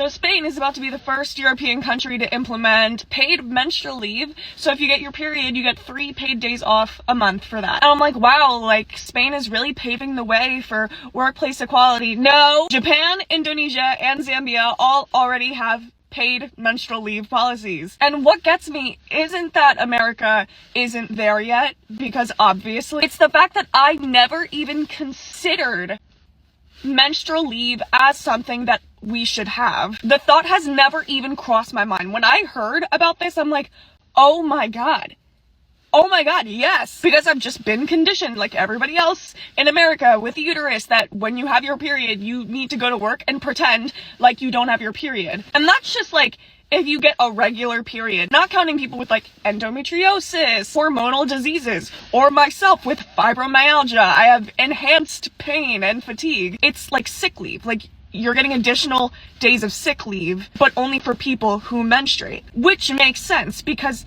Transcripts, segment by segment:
So Spain is about to be the first European country to implement paid menstrual leave. So if you get your period, you get 3 paid days off a month for that. And I'm like, wow, like Spain is really paving the way for workplace equality. No, Japan, Indonesia, and Zambia all already have paid menstrual leave policies. And what gets me isn't that America isn't there yet, because obviously it's the fact that I never even considered menstrual leave as something that we should have. The thought has never even crossed my mind. When I heard about this, I'm like, oh my god. Oh my god, yes. Because I've just been conditioned like everybody else in America with a uterus that when you have your period, you need to go to work and pretend like you don't have your period. And that's just like if you get a regular period, not counting people with like endometriosis, hormonal diseases, or myself with fibromyalgia. I have enhanced pain and fatigue. It's like sick leave. Like you're getting additional days of sick leave, but only for people who menstruate, which makes sense because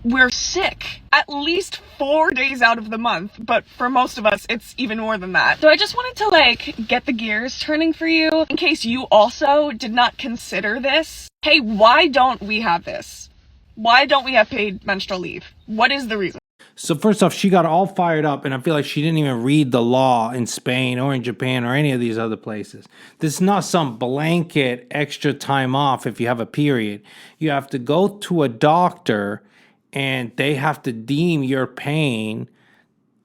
we're sick at least 4 days out of the month, but for most of us it's even more than that. So I just wanted to like get the gears turning for you in case you also did not consider this. Hey, why don't we have this? Why don't we have paid menstrual leave? What is the reason? So first off, she got all fired up, and I feel like she didn't even read the law in Spain or in Japan or any of these other places. This is not some blanket extra time off if you have a period. You have to go to a doctor and they have to deem your pain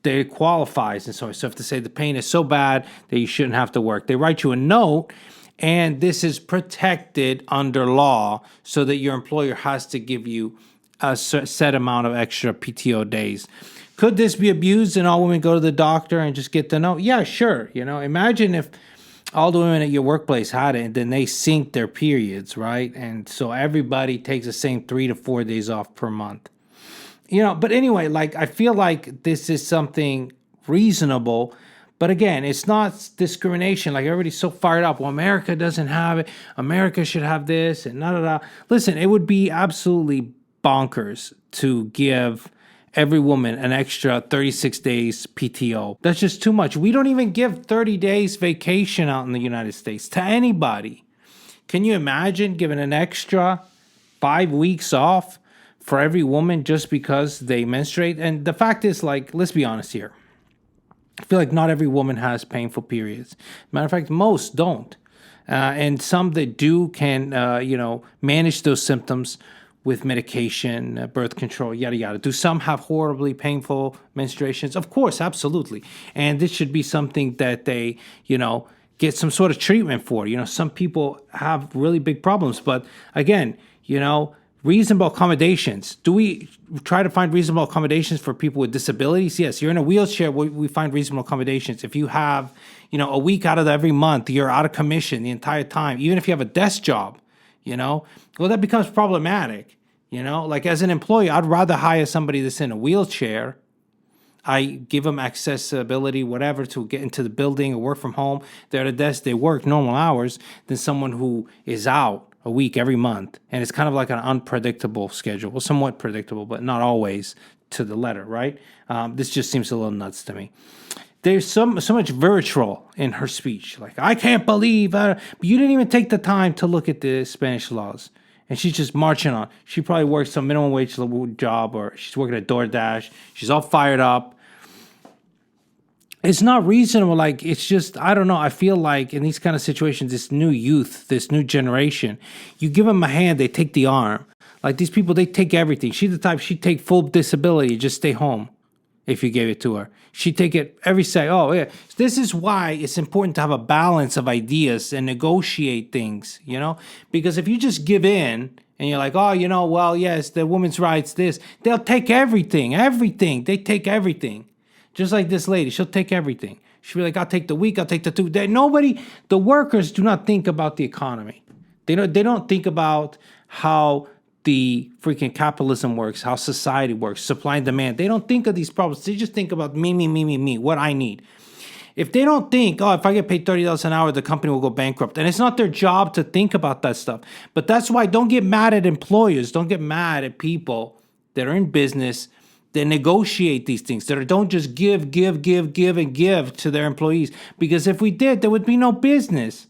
that it qualifies. And so if they say the pain is so bad that you shouldn't have to work, they write you a note, and this is protected under law so that your employer has to give you a set amount of extra PTO days. Could this be abused and all women go to the doctor and just get the note? Yeah, sure. You know, imagine if all the women at your workplace had it and then they sync their periods, right? And so everybody takes the same 3 to 4 days off per month. You know, but anyway, like I feel like this is something reasonable. But again, it's not discrimination. Like everybody's so fired up. Well, America doesn't have it. America should have this and da. Listen, it would be absolutely bonkers to give every woman an extra 36 days PTO. That's just too much. We don't even give 30 days vacation out in the United States to anybody. Can you imagine giving an extra 5 weeks off for every woman just because they menstruate? And the fact is, like, let's be honest here. I feel like not every woman has painful periods. Matter of fact, most don't. And some that do can, manage those symptoms with medication, birth control, yada, yada. Do some have horribly painful menstruations? Of course, absolutely. And this should be something that they, get some sort of treatment for. Some people have really big problems. But again, reasonable accommodations. Do we try to find reasonable accommodations for people with disabilities? Yes, you're in a wheelchair, we find reasonable accommodations. If you have, a week out of every month, you're out of commission the entire time, even if you have a desk job, well, that becomes problematic. Like as an employee, I'd rather hire somebody that's in a wheelchair. I give them accessibility, whatever, to get into the building or work from home. They're at a desk, they work normal hours, than someone who is out a week every month. And it's kind of like an unpredictable schedule. Well, somewhat predictable, but not always to the letter, right? This just seems a little nuts to me. There's so much virtual in her speech. Like, I can't believe, but you didn't even take the time to look at the Spanish laws. And she's just marching on. She probably works some minimum wage job, or she's working at DoorDash. She's all fired up. It's not reasonable. Like, it's just, I don't know. I feel like in these kind of situations, this new youth, this new generation, you give them a hand, they take the arm. Like these people, they take everything. She's the type, she'd take full disability, just stay home if you gave it to her. She'd take it every second. Oh, yeah. This is why it's important to have a balance of ideas and negotiate things, Because if you just give in and you're like, oh, well, yes, the women's rights, this, they'll take everything. They take everything. Just like this lady, she'll take everything. She'll be like, I'll take the week, I'll take the 2 days. The workers do not think about the economy. They don't think about how the freaking capitalism works, how society works, supply and demand. They don't think of these problems. They just think about me, what I need. If they don't think, if I get paid $30 an hour, the company will go bankrupt. And it's not their job to think about that stuff. But that's why don't get mad at employers. Don't get mad at people that are in business that negotiate these things, that don't just give, and give to their employees. Because if we did, there would be no business.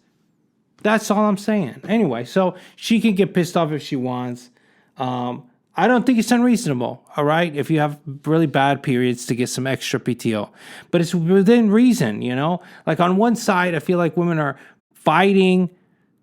That's all I'm saying. Anyway, so she can get pissed off if she wants. I don't think it's unreasonable, all right, if you have really bad periods to get some extra PTO. But it's within reason, you know? Like on one side, I feel like women are fighting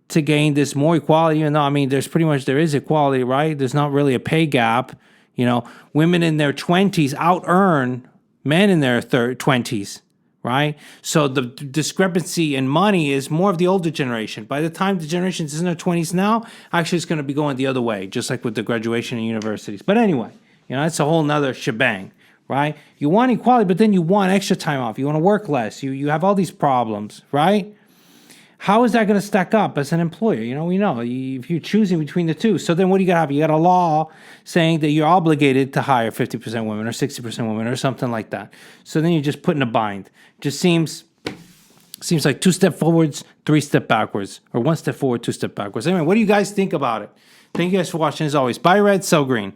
to gain this more equality. Even though, I mean, there is equality, right? There's not really a pay gap. You know, women in their 20s out earn men in their 20s, right? So the discrepancy in money is more of the older generation. By the time the generation is in their 20s now, actually it's going to be going the other way, just like with the graduation in universities. But anyway, you know, that's a whole nother shebang, right? You want equality, but then you want extra time off. You want to work less. You have all these problems, right? How is that going to stack up as an employer? You know, we know if you're choosing between the two. So then what do you got to have? You got a law saying that you're obligated to hire 50% women or 60% women or something like that. So then you're just put in a bind. Just seems like 2 step forwards, 3 step backwards, or 1 step forward, 2 step backwards. Anyway, what do you guys think about it? Thank you guys for watching as always. Buy red, sell green.